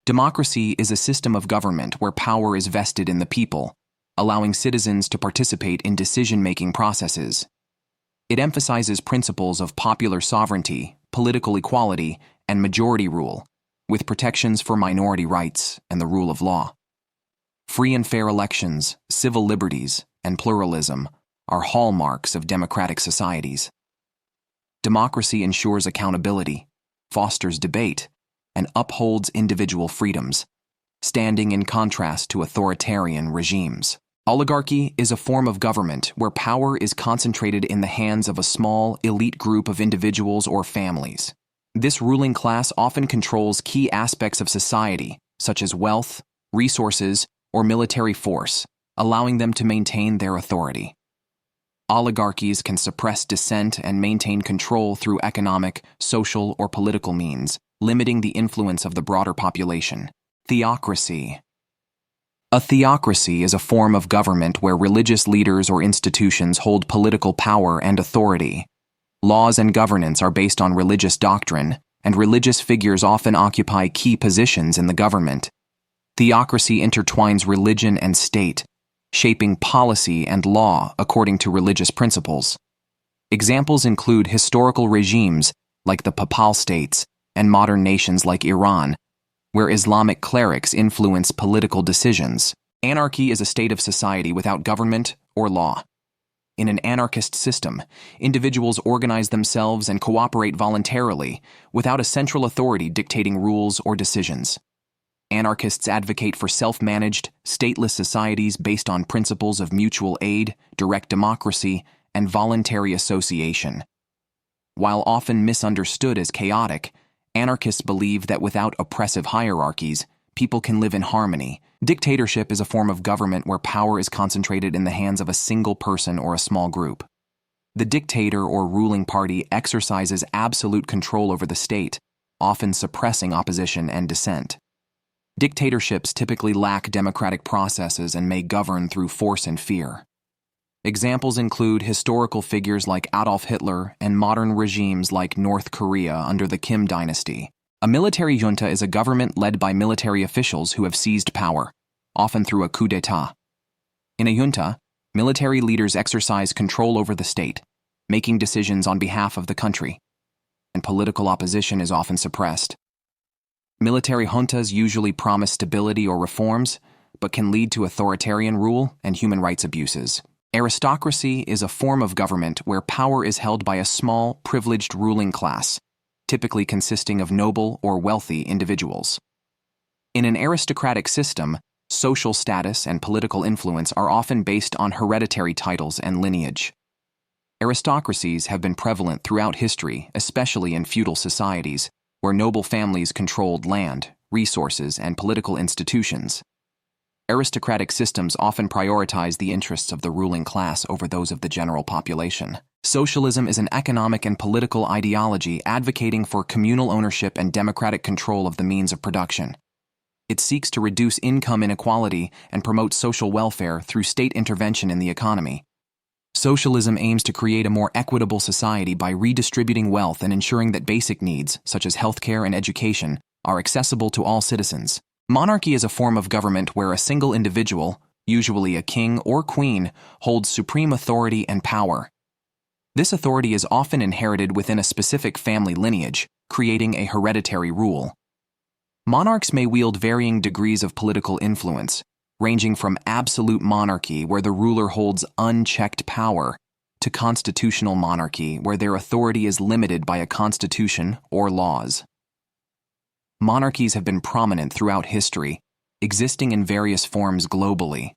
Democracy is a system of government where power is vested in the people, allowing citizens to participate in decision-making processes. It emphasizes principles of popular sovereignty, political equality, and majority rule, with protections for minority rights and the rule of law. Free and fair elections, civil liberties, and pluralism are hallmarks of democratic societies. Democracy ensures accountability, fosters debate, and upholds individual freedoms, standing in contrast to authoritarian regimes. Oligarchy is a form of government where power is concentrated in the hands of a small, elite group of individuals or families. This ruling class often controls key aspects of society, such as wealth, resources, or military force, allowing them to maintain their authority. Oligarchies can suppress dissent and maintain control through economic, social, or political means, limiting the influence of the broader population. Theocracy. A theocracy is a form of government where religious leaders or institutions hold political power and authority. Laws and governance are based on religious doctrine, and religious figures often occupy key positions in the government. Theocracy intertwines religion and state, shaping policy and law according to religious principles. Examples include historical regimes like the Papal States and modern nations like Iran, where Islamic clerics influence political decisions. Anarchy is a state of society without government or law. In an anarchist system, individuals organize themselves and cooperate voluntarily without a central authority dictating rules or decisions. Anarchists advocate for self-managed, stateless societies based on principles of mutual aid, direct democracy, and voluntary association. While often misunderstood as chaotic, anarchists believe that without oppressive hierarchies, people can live in harmony. Dictatorship is a form of government where power is concentrated in the hands of a single person or a small group. The dictator or ruling party exercises absolute control over the state, often suppressing opposition and dissent. Dictatorships typically lack democratic processes and may govern through force and fear. Examples include historical figures like Adolf Hitler and modern regimes like North Korea under the Kim dynasty. A military junta is a government led by military officials who have seized power, often through a coup d'état. In a junta, military leaders exercise control over the state, making decisions on behalf of the country, and political opposition is often suppressed. Military juntas usually promise stability or reforms, but can lead to authoritarian rule and human rights abuses. Aristocracy is a form of government where power is held by a small, privileged ruling class, typically consisting of noble or wealthy individuals. In an aristocratic system, social status and political influence are often based on hereditary titles and lineage. Aristocracies have been prevalent throughout history, especially in feudal societies, where noble families controlled land, resources, and political institutions. Aristocratic systems often prioritize the interests of the ruling class over those of the general population. Socialism is an economic and political ideology advocating for communal ownership and democratic control of the means of production. It seeks to reduce income inequality and promote social welfare through state intervention in the economy. Socialism aims to create a more equitable society by redistributing wealth and ensuring that basic needs, such as healthcare and education, are accessible to all citizens. Monarchy is a form of government where a single individual, usually a king or queen, holds supreme authority and power. This authority is often inherited within a specific family lineage, creating a hereditary rule. Monarchs may wield varying degrees of political influence, ranging from absolute monarchy where the ruler holds unchecked power, to constitutional monarchy where their authority is limited by a constitution or laws. Monarchies have been prominent throughout history, existing in various forms globally.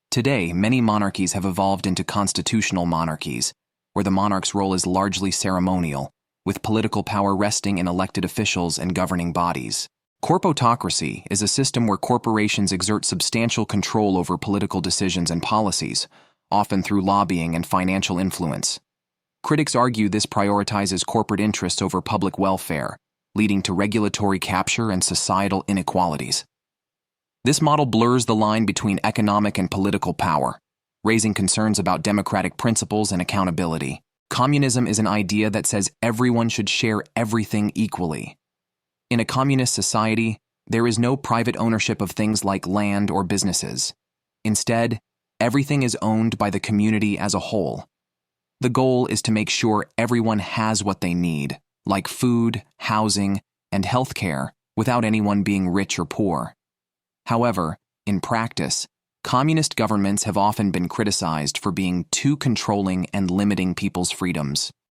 Today, many monarchies have evolved into constitutional monarchies, where the monarch's role is largely ceremonial, with political power resting in elected officials and governing bodies. Corporatocracy is a system where corporations exert substantial control over political decisions and policies, often through lobbying and financial influence. Critics argue this prioritizes corporate interests over public welfare, leading to regulatory capture and societal inequalities. This model blurs the line between economic and political power, raising concerns about democratic principles and accountability. Communism is an idea that says everyone should share everything equally. In a communist society, There is no private ownership of things like land or businesses. Instead, everything is owned by the community as a whole. The goal is to make sure everyone has what they need, like food, housing, and healthcare, without anyone being rich or poor. However, in practice, communist governments have often been criticized for being too controlling and limiting people's freedoms.